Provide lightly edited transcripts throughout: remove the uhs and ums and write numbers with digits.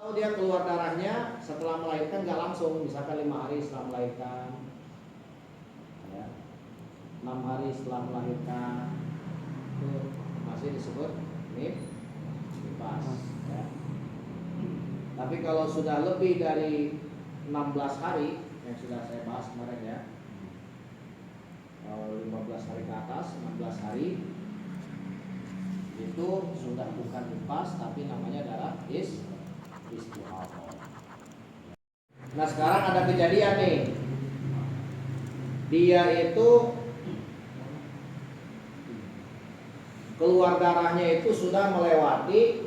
Kalau dia keluar darahnya setelah melahirkan nggak langsung, misalkan 5 hari setelah melahirkan, ya, 6 hari setelah melahirkan, itu masih disebut nifas. Ya. Tapi kalau sudah lebih dari 16 hari yang sudah saya bahas kemarin ya, 15 hari ke atas, 16 hari itu sudah bukan nifas tapi namanya darah istihadah. Nah sekarang ada kejadian nih, dia itu keluar darahnya itu sudah melewati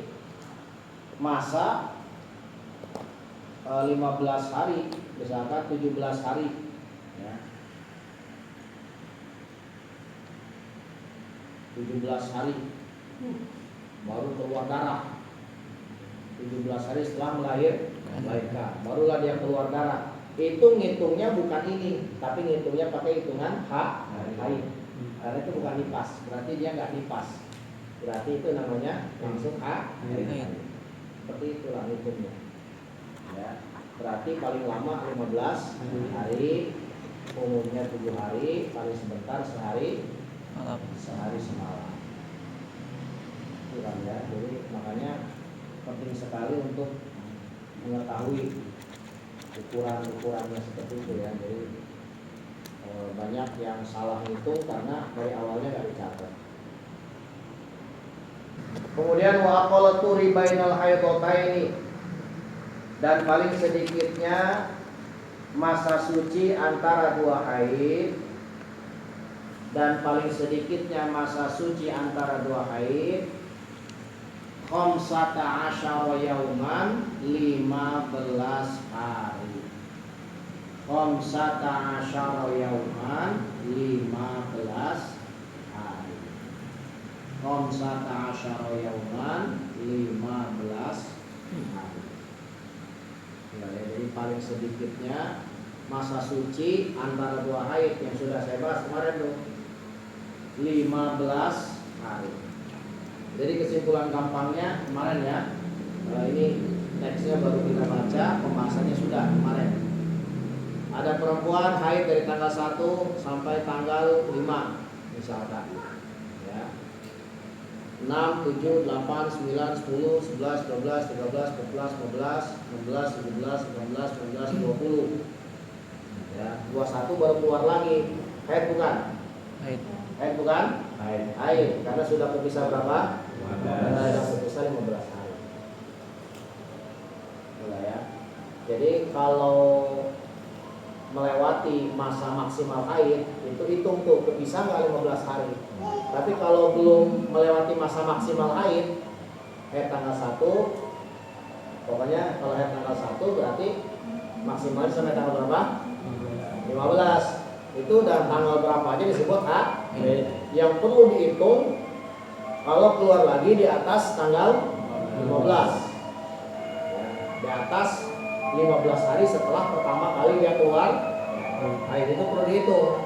masa 15 hari, misalkan 17 hari ya. 17 hari baru keluar darah. 17 hari setelah melahirkan barulah dia keluar darah. Itu ngitungnya bukan ini, tapi ngitungnya pakai hitungan haid. Karena itu bukan nifas, berarti dia nggak nifas. Berarti itu namanya langsung haid. Seperti itulah ngitungnya. Ya, berarti paling lama 15 hari, umumnya 7 hari, paling sebentar sehari semalam. Itu kan ya. Jadi makanya penting sekali untuk mengetahui ukuran-ukurannya seperti itu ya. Jadi banyak yang salah hitung karena dari awalnya nggak dicatat. Kemudian wa aqallatu ribainal haidataini, dan paling sedikitnya masa suci antara 2 haid, dan paling sedikitnya masa suci antara 2 haid 15 yauman, 15 hari. 15 yauman, 15 hari. 15 yauman, 15 hari. Ya, jadi paling sedikitnya masa suci antara 2 haid yang sudah saya bahas kemarin tuh 15 hari. Jadi kesimpulan gampangnya kemarin ya, ini teksnya baru kita baca, pembahasannya sudah kemarin. Ada perempuan haid dari tanggal 1 sampai tanggal 5 misalkan ya. 6, 7, 8, 9, 10, 11, 12, 13, 14, 15, 16, 17, 18, 19, 20 ya. 21 baru keluar lagi. Haid bukan? Haid bukan? Haid. Karena sudah berpisah berapa? Sudah berpisah 15 hari. Ya. Jadi kalau melewati masa maksimal haid itu hitung tuh kepisah nggak 15 hari. Tapi kalau belum melewati masa maksimal haid tanggal 1, pokoknya kalau haid tanggal 1 berarti maksimal sampai tanggal berapa? 15. Itu dan tanggal berapa aja disebut haid. Yang perlu dihitung kalau keluar lagi di atas tanggal 15. Di atas 15 hari setelah pertama kali dia keluar haid itu perlu dihitung.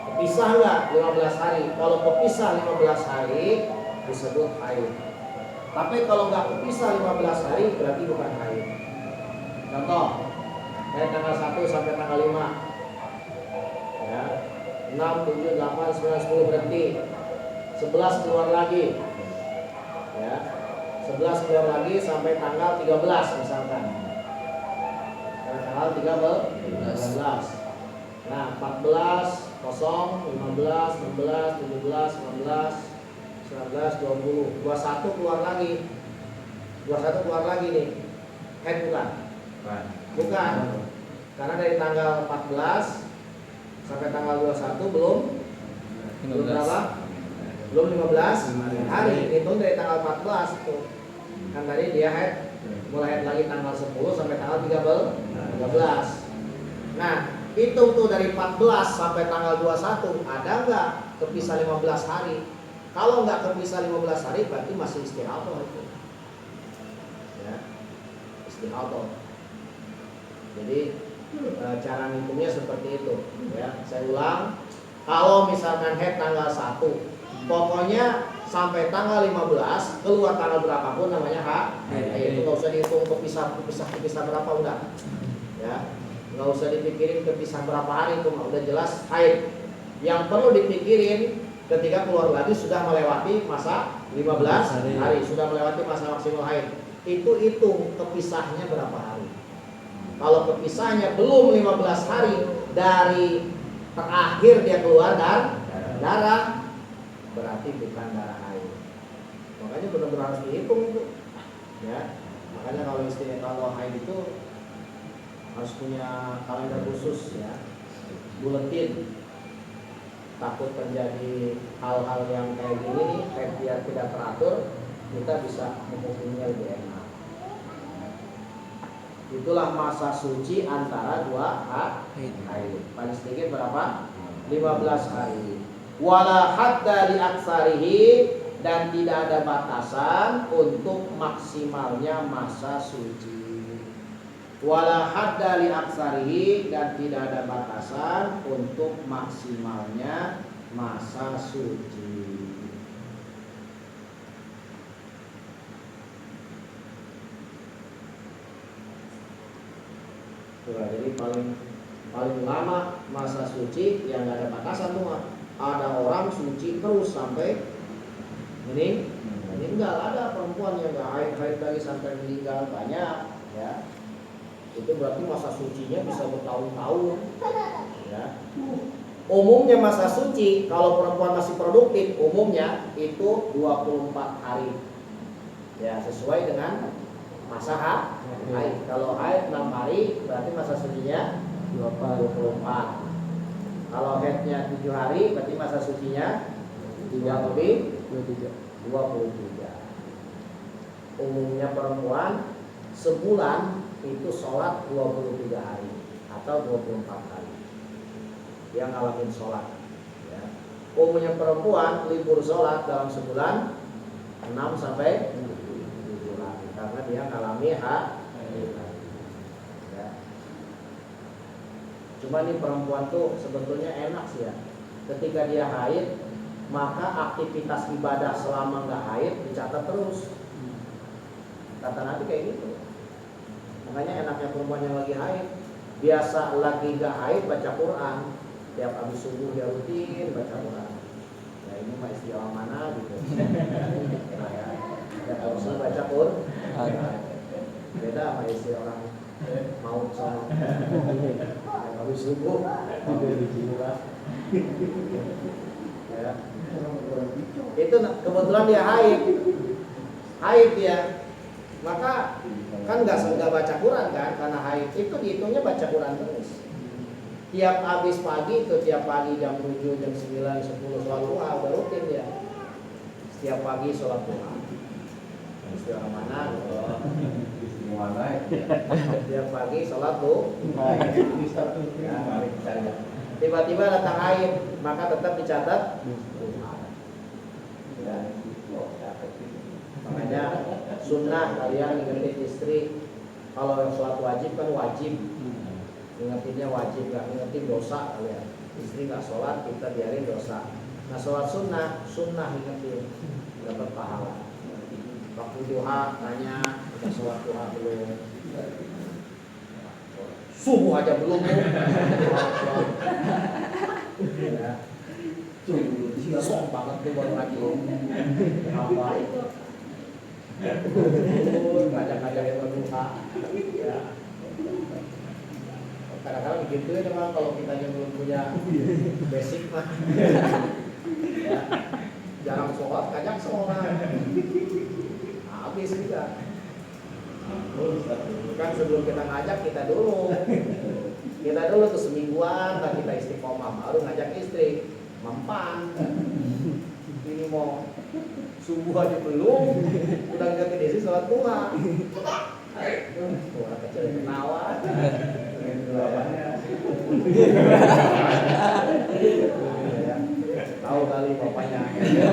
Kepisah nggak 15 hari? Kalau kepisah 15 hari disebut haid. Tapi kalau nggak kepisah 15 hari berarti bukan haid. Contoh, dari tanggal 1 sampai tanggal 5 ya, 6, 7, 8, 9, 10 berhenti, 11 keluar lagi ya, 11 keluar lagi sampai tanggal 13 misalkan, tanggal 13. Nah 14, 0, 15, 16, 17, 18, 19, 20, 21 keluar lagi. 21 keluar lagi nih. Haid bukan? Bukan. Karena dari tanggal 14 sampai tanggal 21 belum berapa? Belum 15 hari. Hitung dari tanggal 14 itu. Kan tadi dia haid, mulai haid lagi tanggal 10 sampai tanggal 13. Nah, hitung tuh dari 14 sampai tanggal 21 ada nggak kepisah 15 hari? Kalau nggak kepisah 15 hari berarti masih istihadah itu. Ya, istihadah. Jadi cara ngitungnya seperti itu. Ya, saya ulang. Kalau misalkan haid tanggal 1, pokoknya sampai tanggal 15 keluar tanggal berapapun namanya haid. Itu nggak usah dihitung kepisah berapa, udah ya, nggak usah dipikirin kepisah berapa hari, itu udah jelas haid. Yang perlu dipikirin ketika keluar lagi sudah melewati masa 15 hari, sudah melewati masa maksimal haid, itu hitung kepisahnya berapa hari. Kalau kepisahnya belum 15 hari dari terakhir dia keluar darah, berarti bukan darah haid. Makanya benar-benar harus dihitung itu ya. Makanya kalau haid itu harus punya kalender khusus ya, buletin. Takut terjadi hal-hal yang kayak gini nih, kayak dia tidak teratur, kita bisa menghukumnya lebih enak. Itulah masa suci antara dua haid. Paling sedikit berapa? 15 hari. Wala hadda li aksarihi, dan tidak ada batasan untuk maksimalnya masa suci. Wala hadda li aksarihi, dan tidak ada batasan untuk maksimalnya masa suci. Jadi paling lama masa suci yang nggak ada batasan tuh. Ada orang suci terus sampai meninggal. Ada perempuan yang nggak haid lagi sampai meninggal, banyak ya. Itu berarti masa sucinya bisa bertahun-tahun ya. Umumnya masa suci kalau perempuan masih produktif umumnya itu 24 hari ya, sesuai dengan masa haid. Kalau haid 6 hari berarti masa sucinya 24. Kalau haidnya 7 hari berarti masa sucinya 23. Umumnya perempuan sebulan itu sholat 23 hari atau 24 hari yang ngalamin sholat ya. Umumnya perempuan libur sholat dalam sebulan 6 sampai 7 hari karena dia ngalami haid ya. Cuma ini perempuan tuh sebetulnya enak sih ya, ketika dia haid maka aktivitas ibadah selama nggak haid dicatat terus. Kata Nabi kayak gitu. Makanya enaknya perempuan yang lagi haid, biasa lagi gak haid baca Quran, tiap habis subuh dia rutin baca Quran. Ya ini mah istri orang mana gitu. Ya kalau saya baca Quran, beda sama istri orang mau sama yang habis subuh ya. Itu kebetulan dia haid dia, maka kan nggak baca Quran kan, karena haid itu dihitungnya baca Quran terus. Tiap habis pagi itu, tiap pagi jam 7, jam 9, 10 sholat duha udah rutin dia. Setiap pagi sholat duha. Istri orang mana? Setiap pagi sholat duha. Tiba-tiba datang haid, maka tetap dicatat duha. Ya. Makanya sunnah kalian ingetin istri, kalau yang sholat wajib kan wajib, ingetinnya wajib, gak ingetin dosa kalian. Istri gak sholat kita biarin dosa. Nah sholat sunnah ingetin, dapat pahala. Waktu duha tanya, kita sholat duha belum? Subuh aja belum ya. Sok banget tuh baru lagi apa itu? Ngajak-ngajak yang berduha ya. Kadang-kadang begitu ya teman, kalau kita yang belum punya basic mah ya, jarang sholat, ngajak sholat habis juga kan. Sebelum kita ngajak kita dulu tuh semingguan lah kita istiqomah, baru ngajak istri mempan. Ini mau subuh aja belum, udah nggak istri sholat duha. Orang kecil kenawa. Tahu kali bapaknya. Ya.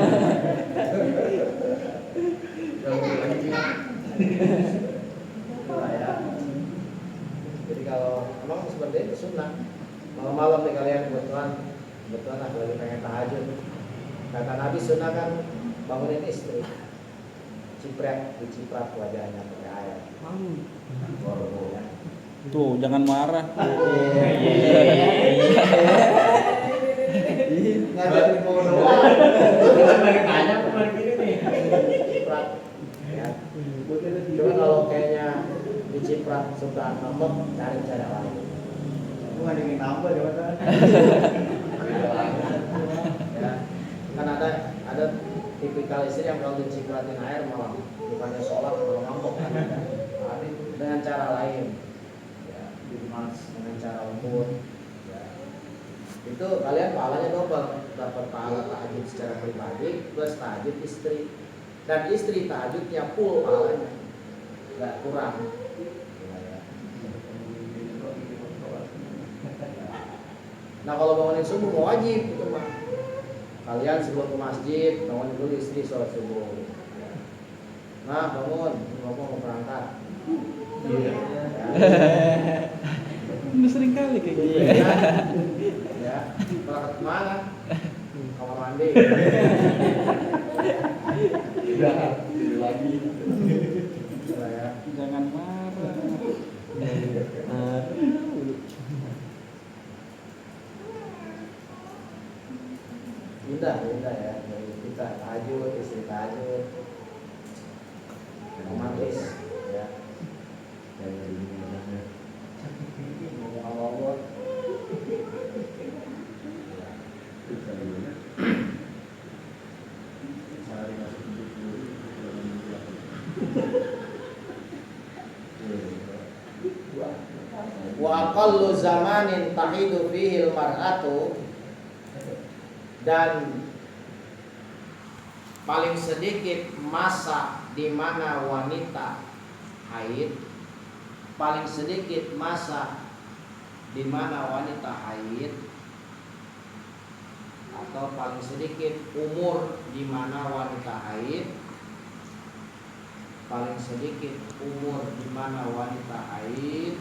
Jadi kalau emang seperti itu sunnah. Malam-malam nih kalian kebetulan lagi pengen tahajud. Kata Nabi sunnah kan bangunin istri, diciprat wajahnya pakai air. Baru ya. Tuh, jangan marah. Nggak ada yang mau doang. Tanya kemarin gini nih. Diciprat. Ya. Cuma kalau kayaknya diciprat suka ngambek, cari cara lain. Gua ada yang nambah ya kan. Ya. Kan ada tipikal istri yang kalau dicipratin air malah bukannya sholat malah ngambek kan ada. Dengan cara lain. Ya, dengan cara lembut. Ya. Itu kalian pahalanya double, dapat pahala tahajud secara pribadi plus tahajud istri. Dan istri tahajudnya full pahalanya, nggak kurang. Nah kalau bangunin subuh mau wajib itu mah. Kalian sebelum ke masjid bangunin dulu istri sholat subuh. Nah bangun, mau berangkat. Iya. Udah sering kali kayak gitu. Ya, berangkat kemana? Kamar mandi. Tidur lagi. Ya. Jangan marah. Indah ya dari kita tahajud, istri tahajud, romantis ya. Ngomong-ngomong, wa aqallu zamanin tahidu fihi al-mar'atu, dan paling sedikit masa di mana wanita haid, paling sedikit masa di mana wanita haid, atau paling sedikit umur di mana wanita haid, paling sedikit umur di mana wanita haid,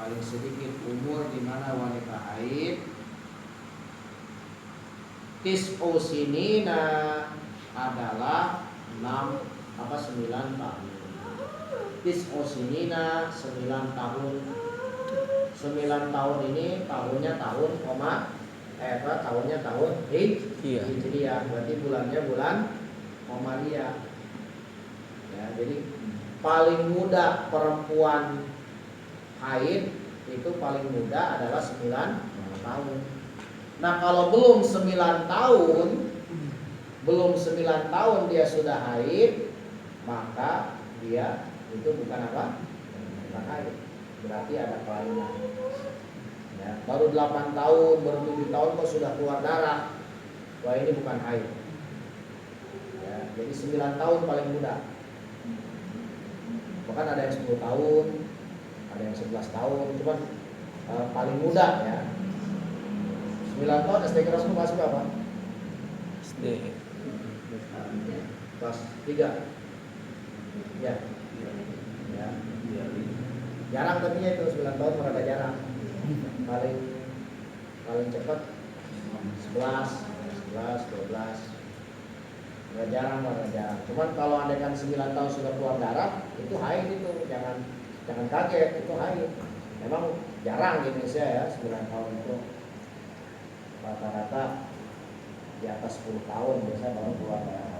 paling sedikit umur di mana wanita haid, tis'u sinina adalah 9 tahun. Tis'u sinina 9 tahun. 9 tahun ini tahunnya tahun tahunnya tahun Hijriah. Berarti bulannya bulan Qamariyah. Ya, jadi paling muda perempuan haid itu paling muda adalah 9 tahun. Nah kalau belum 9 tahun dia sudah haid, maka dia itu bukan apa? Bukan haid. Berarti ada kelainan. Ya, baru 8 tahun, baru 7 tahun kok sudah keluar darah. Wah ini bukan haid. Ya, jadi 9 tahun paling muda. Bahkan ada yang 10 tahun, ada yang 11 tahun, cuman paling muda ya. 9 tahun SD kelas masuk apa? SD. Kelas 3. Ya. Ya. Jarang tapi itu 9 tahun mereka jarang. Paling cepat 11, 12. Nggak jarang. Cuman kalau andaikan 9 tahun sudah keluar darah, itu haid itu. Jangan kaget, itu haid. Memang jarang di Indonesia ya 9 tahun itu. Rata-rata di atas 10 tahun biasanya baru keluar darah.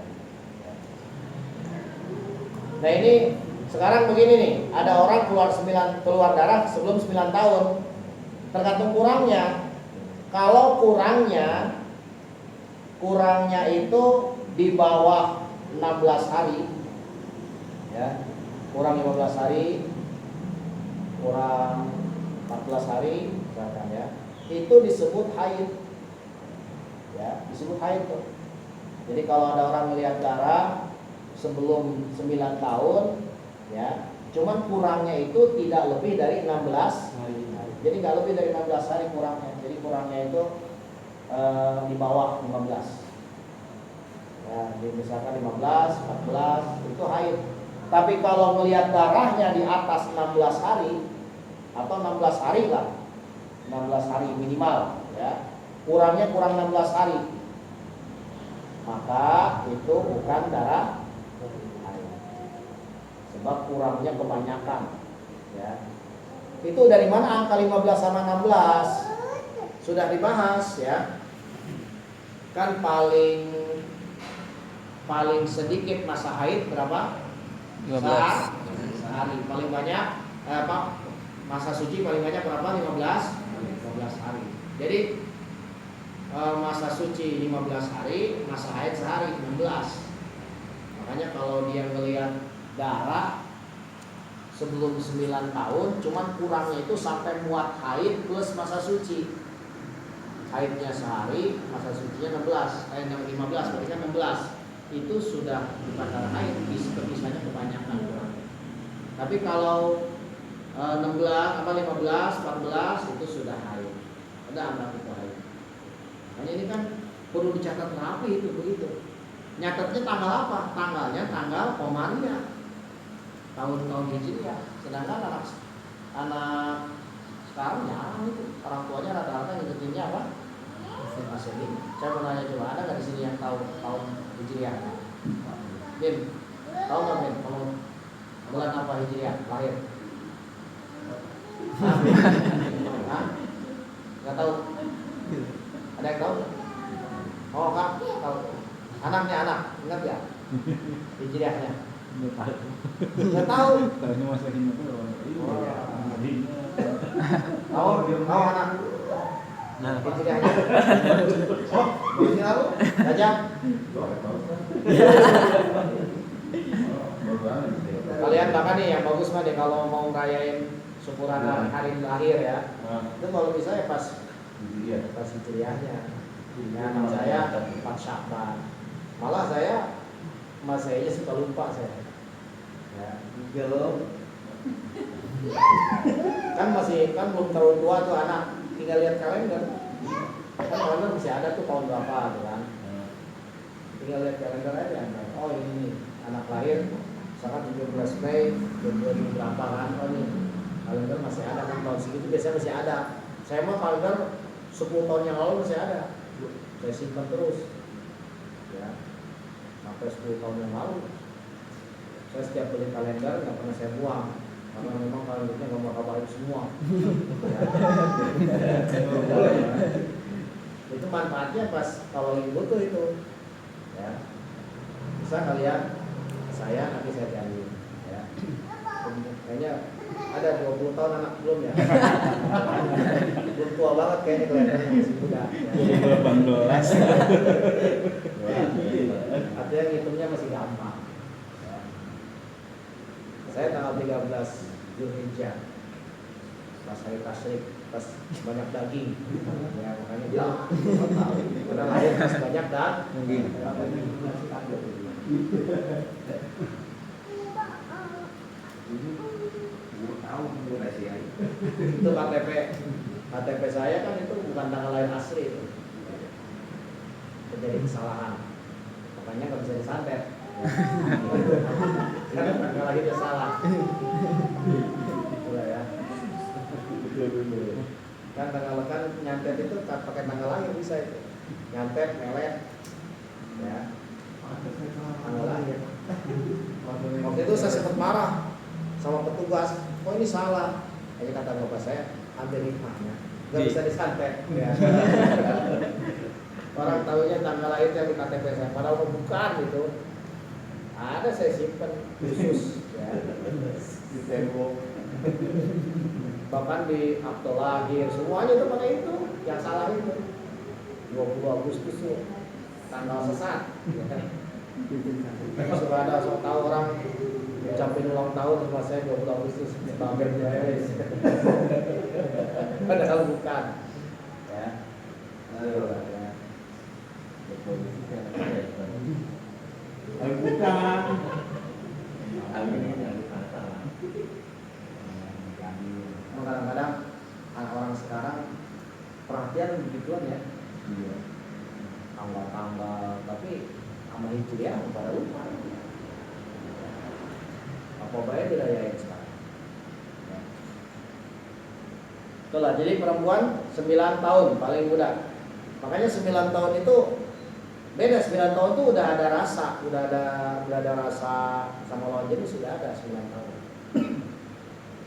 Nah ini sekarang begini nih, ada orang keluar darah sebelum 9 tahun. Tergantung kurangnya. Kalau kurangnya itu di bawah 16 hari, ya, kurang 15 hari, kurang 14 hari, misalkan ya, itu disebut haid. Ya, disebut haid tuh. Jadi kalau ada orang melihat darah sebelum 9 tahun, ya, cuman kurangnya itu tidak lebih dari 16 hari. Jadi nggak lebih dari 16 hari kurangnya. Jadi kurangnya itu di bawah 15. Ya, misalkan 15, 14 itu haid. Tapi kalau melihat darahnya di atas 16 hari atau 16 hari lah, 16 hari minimal, ya, kurang 16 hari, maka itu bukan darah haid. Sebab kurangnya kebanyakan. Ya. Itu dari mana angka 15 sama 16? Sudah dibahas ya. Kan paling sedikit masa haid berapa? 15. Sehari. Paling banyak masa suci paling banyak berapa? 15 hari. Jadi masa suci 15 hari, masa haid sehari 16. Makanya kalau dia ngelihat darah sebelum 9 tahun, cuman kurangnya itu sampai muat haid plus masa suci. Haidnya sehari, masa sucinya 15, berarti kan 16. Itu sudah bukan darah haid, kepisahnya kebanyakan kurangnya. Tapi kalau 16, 15, 14 itu sudah haid. Ada anak itu haid. Makanya ini kan perlu dicatat rapi itu begitu. Nyatetnya tanggal apa? Tanggalnya tanggal Komariah, tahun Hijriah. Sedangkan anak sekarang jarang itu. Orang tuanya rata-rata ngikutinnya apa? Masehi. Saya mau nanya coba, ada nggak di sini yang tahu tahun Hijriah? Bim, tahu nggak Bim? Kalau bulan apa Hijriah lahir? Hah? Nggak tahu? Ada yang tahu? Oh kak, tahu. Anaknya ingat ya? Hijriahnya? Nggak tahu. Tahu anak? Hijriahnya? Oh, ini tahu? Gajah? Kalian bahkan nih yang bagus mah deh kalau mau ngerayain syukuran hari lahir ya. Itu kalau bisa ya pas Hijriahnya. Ya, anak saya 4 Sya'ban. Malah saya Masehinya suka lupa saya. Ya, kan belum tahun tua tuh anak, tinggal lihat kalender. Kan kalender masih ada tuh tahun berapa tuh kan. Tinggal lihat kalender aja. Oh ini anak lahir misalkan 17 Mei 2000 berapa kan. Oh ini kalender masih ada kan, tahun segitu biasanya masih ada. Saya mah kalender 10 tahun yang lalu masih ada. Saya simpan terus. Ya. Sampai 10 tahun yang lalu. Saya setiap beli kalender nggak pernah saya buang. Karena memang kalendernya nggak bakal balik semua. Ya. Itu manfaatnya pas kalau lagi butuh itu. Ya. Bisa kalian, saya nanti saya cari. Ya. Kayaknya ada 20 tahun anak belum ya. Belum tua banget kayaknya kelihatannya masih muda. Ya. 18. Artinya ngitungnya masih gampang. Ya. Saya tanggal 13 Zulhijjah, pas hari tasyrik, pas banyak daging. Ya makanya dia tahu. Karena lahir pas banyak daging. Itu KTP saya kan itu bukan tanggal lahir asli itu. Terjadi kesalahan. Makanya nggak bisa disantet. Karena tanggal lahirnya salah. Itulah ya. Kan nyantet itu pakai tanggal lahir bisa itu. Nyantet, melet. Ya. Tanggal lahir. Waktu itu saya sempat marah sama petugas. Oh ini salah. Jadi kata bapak saya, ambil hikmahnya. Nggak bisa disantet. Ya. Orang tahunya tanggal lahirnya di KTP saya. Padahal bukan gitu. Ada saya simpan khusus ya. Di tembok. Bahkan di akte lahir semuanya itu pakai itu. Yang salah itu 20 Agustus itu tanggal sesat ya. Sudah ada tahu orang ucapin ulang tahun sama saya 20 Agustus bangga jaya. Padahal bukan ya. Ayo ya. Bukan. Kadang-kadang orang sekarang perhatian begituan ya. Tanggal-tanggal, tapi sama Hijriah pada lupa. Apa baik dirayain sekarang. Ya. Itulah, jadi perempuan 9 tahun paling muda. Makanya 9 tahun itu beda. 9 tahun itu udah ada rasa, udah ada rasa sama lawan jenis, sudah ada 9 tahun.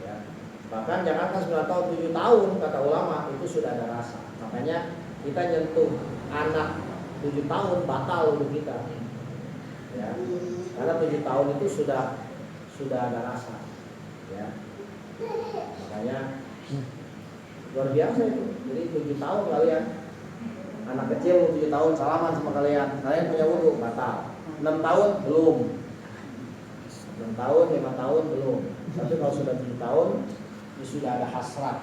Ya. Bahkan jangankan 9 tahun, 7 tahun kata ulama itu sudah ada rasa. Makanya kita nyentuh anak 7 tahun batal untuk kita. Ya. Karena 7 tahun itu sudah ada rasa. Ya. Makanya luar biasa itu. Jadi 7 tahun kalian, anak kecil 7 tahun salaman sama kalian punya wudu batal. 6 tahun belum. 6 tahun, 5 tahun belum. Tapi kalau sudah 7 tahun, ini sudah ada hasrat.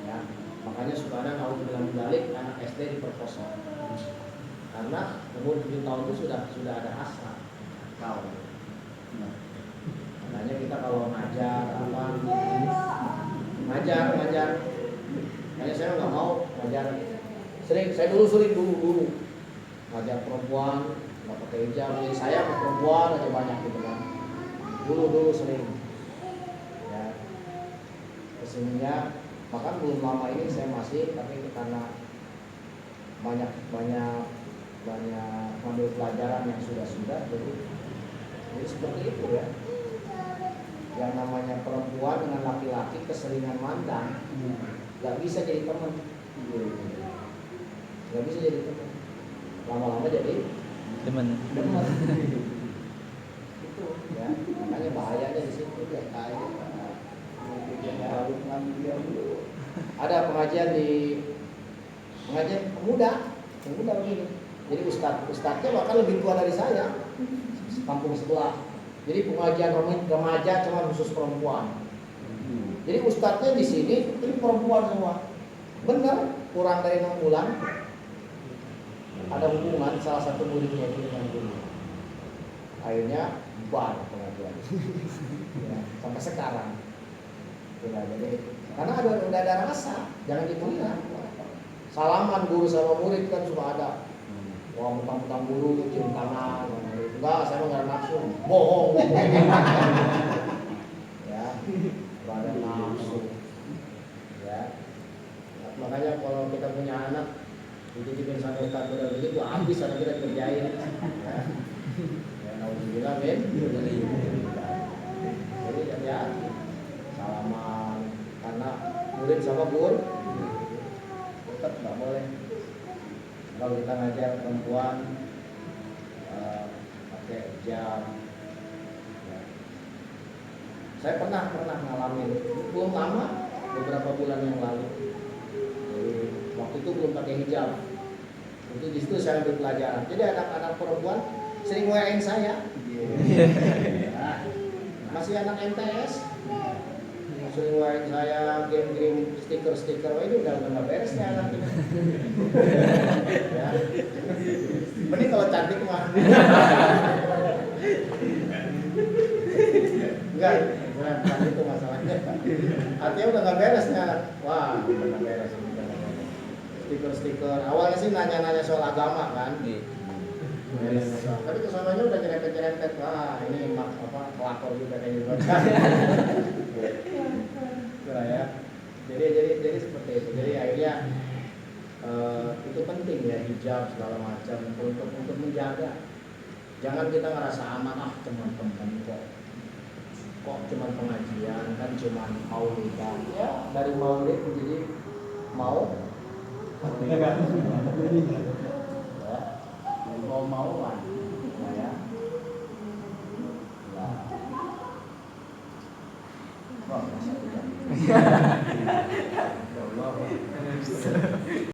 Ya. Makanya suka ada kalau bilang balik anak SD diperkosa. Karena umur 7 tahun itu sudah ada hasrat. Tahu. Makanya kita kalau ngajar makanya saya nggak mau ngajar. Saya dulu ngajar perempuan nggak pakai hijab. Jadi saya perempuan aja banyak gitu kan. Dulu sering. Ya. Kesininya bahkan belum lama ini saya masih, tapi karena banyak mengambil pelajaran yang sudah jadi seperti itu ya. Yang namanya perempuan dengan laki-laki keseringan mandang nggak bisa jadi teman, lama-lama jadi teman. Itu ya, makanya bahayanya di situ ya. Ada pengajian pemuda begini. Jadi ustadznya bahkan lebih tua dari saya, kampung sebelah. Jadi pengajian remaja cuma khusus perempuan. Jadi ustadznya di sini ini perempuan semua. Benar, kurang dari 6 bulan ada hubungan salah satu muridnya itu dengan guru. Akhirnya bubar pengajian. Ya, sampai sekarang. Ya, jadi karena udah ada rasa, jangan dipelihara. Salaman guru sama murid kan suka ada. Wah, mentang-mentang guru cium tangan. Enggak, saya nggak nafsu. Bohong. Ya, nggak ada nafsu. Ya, makanya kalau kita punya anak dititipin sama ustaz udah begitu habis anak kita kerjain. Ya, nauzubillah min. Jadi hati-hati. Salaman karena murid sama guru tetap nggak boleh. Kalau kita ngajar perempuan pakai hijab, ya. Saya pernah ngalamin belum lama, beberapa bulan yang lalu. Jadi waktu itu belum pakai hijab. Itu di situ saya ambil pelajaran. Jadi anak-anak perempuan sering WA-in saya. Ya. Masih anak MTS. Sering WA-in saya, kirim stiker. Wah, ini udah nggak beres nih anak ini. Ya. Mending kalau cantik mah. Enggak, bukan itu masalahnya. Artinya udah nggak beres nih anak. Wah, udah nggak beres. Stiker. Awalnya sih nanya-nanya soal agama kan. Tapi kesananya udah nyerempet. Wah, ini pelakor juga kayak gitu. Ya. Jadi seperti itu. Jadi akhirnya itu penting ya, hijab segala macam untuk menjaga. Jangan kita ngerasa aman, teman-teman kok cuman pengajian, kan cuman maulidan. Ya, dari maulid jadi mau mau-mauan. Ya. Wah,